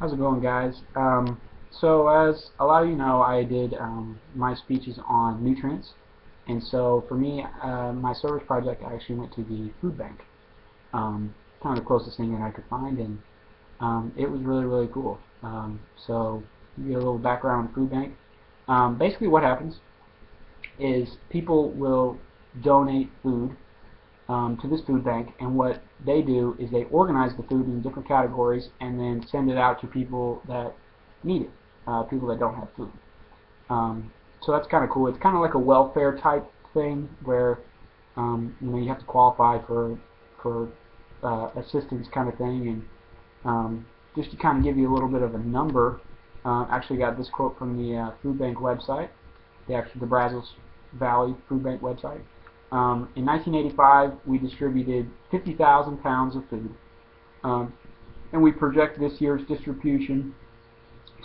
How's it going, guys? So as a lot of you know, I did my speeches on nutrients, and so for me, my service project, I actually went to the food bank, kind of the closest thing that I could find, and it was really, really cool. So you get a little background on the food bank. Basically what happens is people will donate food to this food bank, and what they do is they organize the food in different categories and then send it out to people that need it, people that don't have food. So that's kind of cool. It's kind of like a welfare type thing where you have to qualify for assistance kind of thing, and just to kind of give you a little bit of a number, actually got this quote from the food bank website, the Brazos Valley Food Bank website. In 1985, we distributed 50,000 pounds of food, and we project this year's distribution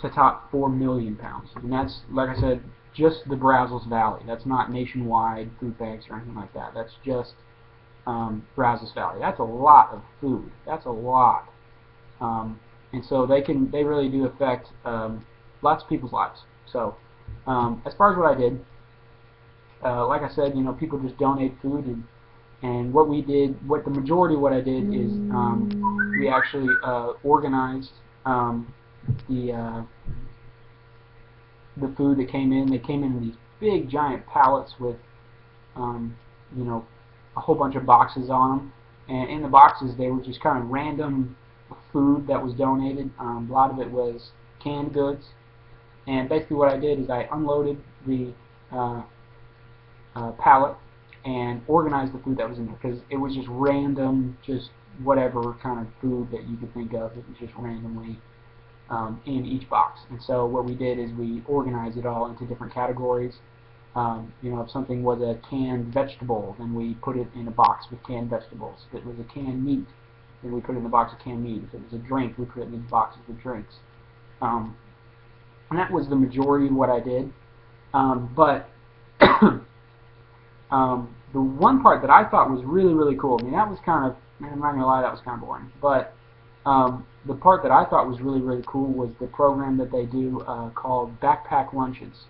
to top 4 million pounds. And that's, like I said, just the Brazos Valley. That's not nationwide food banks or anything like that. That's just Brazos Valley. That's a lot of food. That's a lot. And so they really do affect lots of people's lives. So as far as what I did, like I said, people just donate food, and what the majority of what I did is we actually organized the food that came in. They came in these big giant pallets with a whole bunch of boxes on them, and in the boxes they were just kind of random food that was donated. A lot of it was canned goods, and basically what I did is I unloaded the pallet and organized the food that was in there, because it was just random, just whatever kind of food that you could think of. It was just randomly in each box. And so what we did is we organized it all into different categories. If something was a canned vegetable, then we put it in a box with canned vegetables. If it was a canned meat, then we put it in the box of canned meat. If it was a drink, we put it in the boxes with drinks. And that was the majority of what I did. But the one part that I thought was really, really cool, I mean, that was kind of, I'm not going to lie, that was kind of boring, but the part that I thought was really, really cool was the program that they do called Backpack Lunches.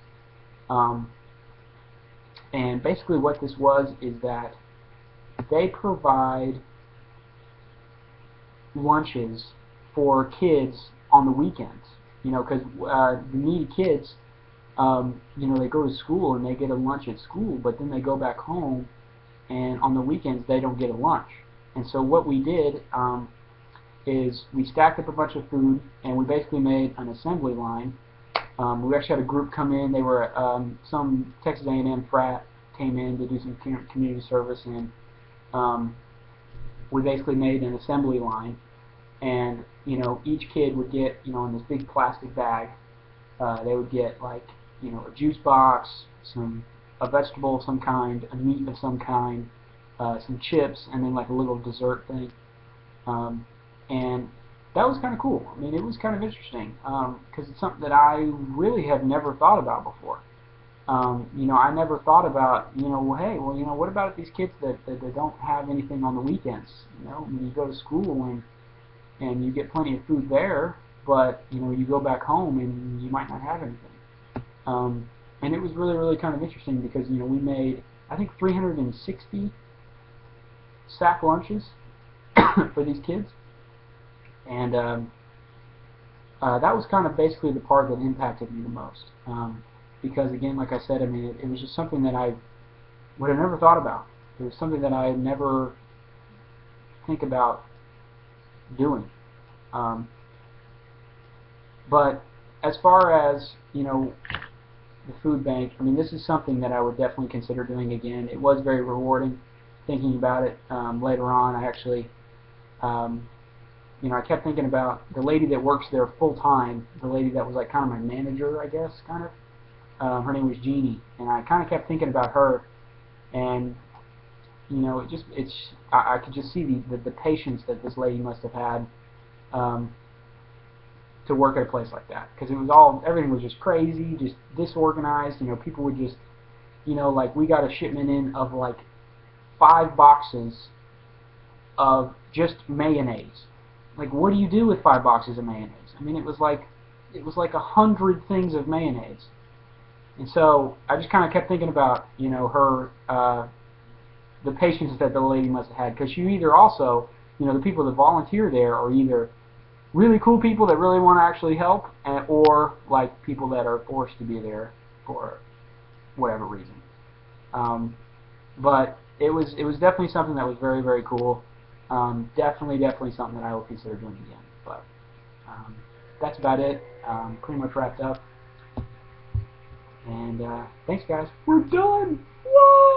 And basically what this was is that they provide lunches for kids on the weekends, because the needy kids, they go to school and they get a lunch at school, but then they go back home, and on the weekends they don't get a lunch. And so what we did is we stacked up a bunch of food, and we basically made an assembly line. We actually had a group come in. They were some Texas A&M frat came in to do some community service, and we basically made an assembly line, and each kid would get, in this big plastic bag, they would get like a juice box, a vegetable of some kind, a meat of some kind, some chips, and then like a little dessert thing. And that was kind of cool. I mean, it was kind of interesting, because it's something that I really have never thought about before. I never thought about, hey, what about these kids that don't have anything on the weekends? When you go to school and you get plenty of food there, but you go back home and you might not have anything. And it was really, really kind of interesting, because we made, I think, 360 sack lunches for these kids, and that was kind of basically the part that impacted me the most, because again, like I said, I mean, it was just something that I would have never thought about. It was something that I never think about doing. But as far as the food bank, I mean, this is something that I would definitely consider doing again. It was very rewarding thinking about it. Later on, I actually, I kept thinking about the lady that works there full time, the lady that was like kind of my manager, I guess, kind of. Her name was Jeannie, and I kind of kept thinking about her, and I could just see the patience that this lady must have had to work at a place like that, because everything was just crazy, just disorganized. People would just, like, we got a shipment in of like 5 boxes of just mayonnaise, like, what do you do with 5 boxes of mayonnaise? I mean, it was like 100 things of mayonnaise. And so I just kind of kept thinking about, you know, her, the patience that the lady must have had, because you either also, you know, the people that volunteer there are either really cool people that really want to actually help, or like people that are forced to be there for whatever reason. But it was definitely something that was very, very cool. Definitely something that I will consider doing again. But that's about it. Pretty much wrapped up. And thanks, guys. We're done. Whoa!